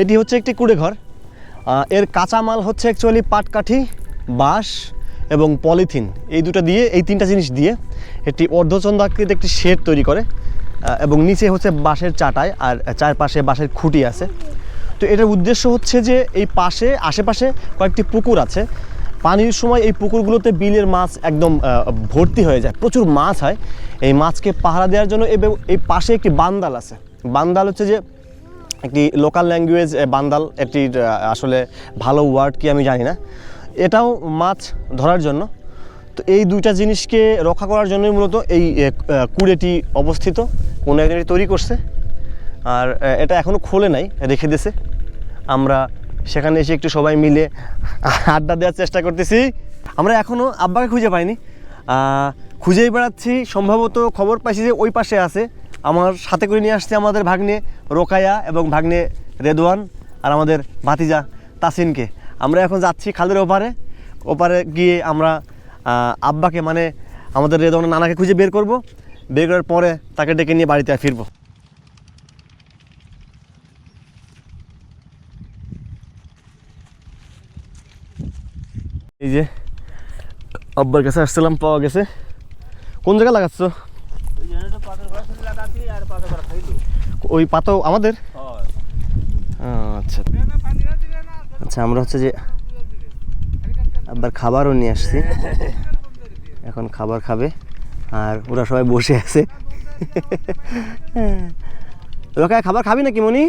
এটি হচ্ছে একটি কুড়ে ঘর। এর কাঁচামাল হচ্ছে অ্যাকচুয়ালি পাটকাঠি, বাঁশ এবং পলিথিন, এই দুটো দিয়ে, এই তিনটা জিনিস দিয়ে একটি অর্ধচন্দ্রাকৃতির একটি শেড তৈরি করে এবং নিচে হচ্ছে বাঁশের চাটাই আর চারপাশে বাঁশের খুঁটি আছে। তো এটার উদ্দেশ্য হচ্ছে যে এই পাশে আশেপাশে কয়েকটি পুকুর আছে, পানির সময় এই পুকুরগুলোতে বিলের মাছ একদম ভর্তি হয়ে যায়, প্রচুর মাছ হয়। এই মাছকে পাহারা দেওয়ার জন্য এবং এই পাশে একটি বান্দাল আছে। বান্দাল হচ্ছে যে একটি লোকাল ল্যাঙ্গুয়েজ, বান্দাল এটির আসলে ভালো ওয়ার্ড কি আমি জানি না, এটাও মাছ ধরার জন্য। তো এই দুইটা জিনিসকে রক্ষা করার জন্যই মূলত এই কুড়েটি অবস্থিত, কোনো একজন তৈরি করছে। আর এটা এখনও খোলে নাই, রেখে দিয়েছে। আমরা সেখানে এসে একটু সবাই মিলে আড্ডা দেওয়ার চেষ্টা করতেছি। আমরা এখনও আব্বাকে খুঁজে পাইনি, খুঁজেই বেড়াচ্ছি। সম্ভবত খবর পাইছি যে ওই পাশে আছে। আমার সাথে করে নিয়ে আসছে আমাদের ভাগ্নে রোকায়া এবং ভাগ্নে রেদওয়ান আর আমাদের ভাতিজা তাসিনকে। আমরা এখন যাচ্ছি খালের ওপারে গিয়ে আমরা আব্বাকে, মানে আমাদের রেদওয়ানের নানাকে খুঁজে বের করব। বের করার পরে তাকে ডেকে নিয়ে বাড়িতে ফিরবো। এই যে আব্বার কাছে আসছিলাম, পাওয়া গেছে। কোন জায়গায় লাগাচ্ছ? ওই পাতাও আমাদের? আচ্ছা আচ্ছা, আমরা হচ্ছে যে আব্বার খাবারও নিয়ে আসছি, এখন খাবার খাবে আর ওরা সবাই বসে আছে। খাবার খাবি নাকি মনি?